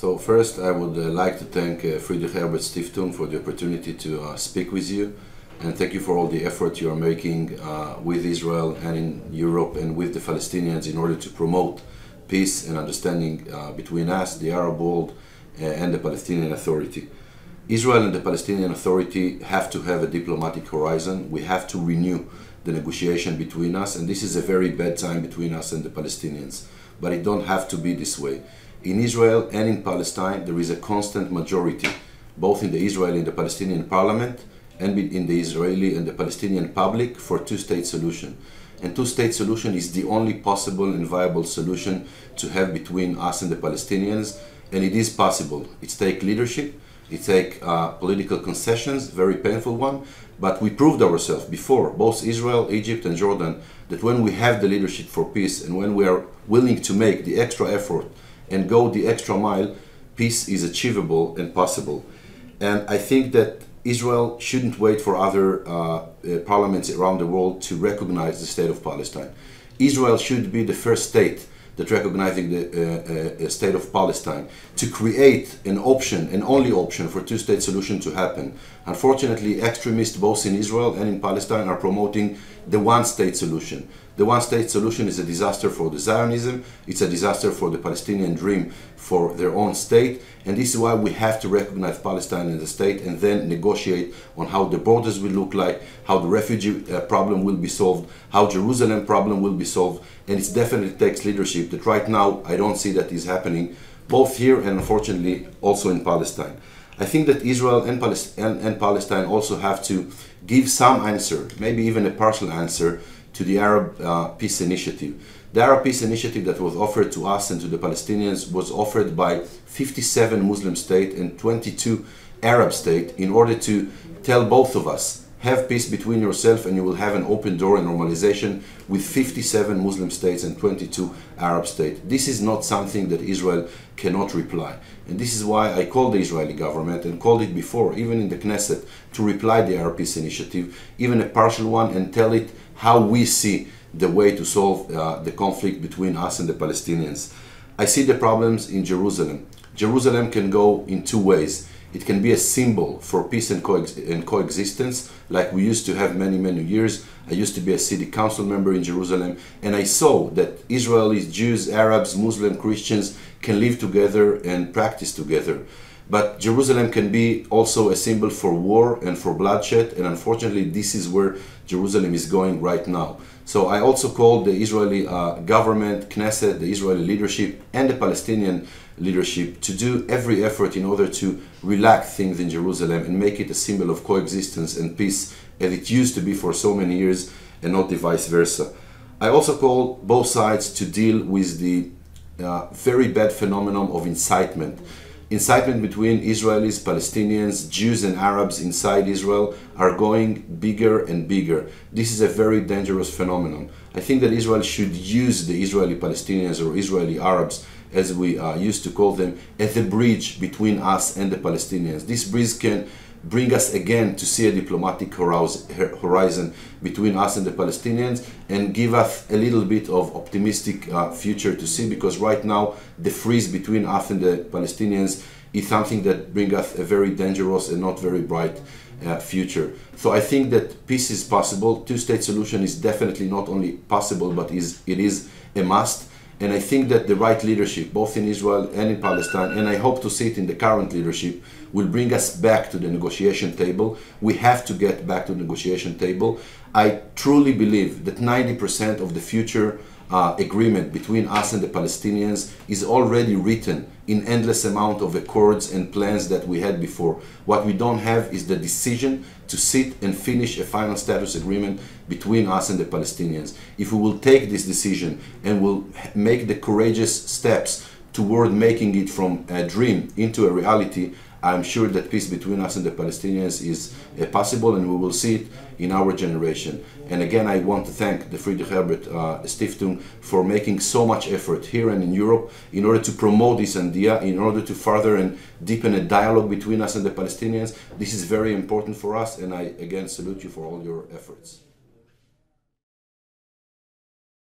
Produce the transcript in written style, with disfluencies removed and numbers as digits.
So first, I would like to thank Friedrich Herbert Stiftung for the opportunity to speak with you, and thank you for all the effort you are making with Israel and in Europe and with the Palestinians in order to promote peace and understanding between us, the Arab world, and the Palestinian Authority. Israel and the Palestinian Authority have to have a diplomatic horizon. We have to renew the negotiation between us, and this is a very bad time between us and the Palestinians. But it don't have to be this way. In Israel and in Palestine, there is a constant majority, both in the Israeli and the Palestinian parliament, and in the Israeli and the Palestinian public, for two-state solution. And two-state solution is the only possible and viable solution to have between us and the Palestinians, and it is possible. It takes leadership, it takes political concessions, very painful one, but we proved ourselves before, both Israel, Egypt and Jordan, that when we have the leadership for peace and when we are willing to make the extra effort and go the extra mile, peace is achievable and possible. And I think that Israel shouldn't wait for other parliaments around the world to recognize the state of Palestine. Israel should be the first state that recognizing the state of Palestine, to create an option, an only option for two-state solution to happen. Unfortunately, extremists both in Israel and in Palestine are promoting the one-state solution. The one-state solution is a disaster for the Zionism, it's a disaster for the Palestinian dream for their own state, and this is why we have to recognize Palestine as a state and then negotiate on how the borders will look like, how the refugee problem will be solved, how Jerusalem problem will be solved, and it definitely takes leadership that right now I don't see that is happening, both here and unfortunately also in Palestine. I think that Israel and Palestine also have to give some answer, maybe even a partial answer, to the Arab Peace Initiative. The Arab Peace Initiative that was offered to us and to the Palestinians was offered by 57 Muslim states and 22 Arab states in order to tell both of us, have peace between yourself and you will have an open door and normalization with 57 Muslim states and 22 Arab states. This is not something that Israel cannot reply. And this is why I called the Israeli government and called it before, even in the Knesset, to reply the Arab Peace Initiative, even a partial one, and tell it how we see the way to solve the conflict between us and the Palestinians. I see the problems in Jerusalem. Jerusalem can go in two ways. It can be a symbol for peace and coexistence, like we used to have many years. I used to be a city council member in Jerusalem, and I saw that Israelis, Jews, Arabs, Muslim, Christians can live together and practice together. But Jerusalem can be also a symbol for war and for bloodshed, and unfortunately this is where Jerusalem is going right now. So I also called the Israeli government, Knesset, the Israeli leadership and the Palestinian leadership to do every effort in order to relax things in Jerusalem and make it a symbol of coexistence and peace as it used to be for so many years, and not the vice versa. I also called both sides to deal with the very bad phenomenon of incitement. Incitement between Israelis, Palestinians, Jews and Arabs inside Israel are going bigger and bigger. This is a very dangerous phenomenon. I think that Israel should use the Israeli Palestinians or Israeli Arabs, as we used to call them, as a bridge between us and the Palestinians. This bridge can bring us again to see a diplomatic horizon between us and the Palestinians and give us a little bit of optimistic future to see, because right now the freeze between us and the Palestinians is something that brings us a very dangerous and not very bright future. So I think that peace is possible. Two-state solution is definitely not only possible, but it is a must. And I think that the right leadership, both in Israel and in Palestine, and I hope to see it in the current leadership, will bring us back to the negotiation table. We have to get back to the negotiation table. I truly believe that 90% of the future agreement between us and the Palestinians is already written in endless amount of accords and plans that we had before. What we don't have is the decision to sit and finish a final status agreement between us and the Palestinians. If we will take this decision and will make the courageous steps toward making it from a dream into a reality, I'm sure that peace between us and the Palestinians is possible, and we will see it in our generation. And again, I want to thank the Friedrich Herbert Stiftung for making so much effort here and in Europe in order to promote this idea, in order to further and deepen a dialogue between us and the Palestinians. This is very important for us, and I again salute you for all your efforts.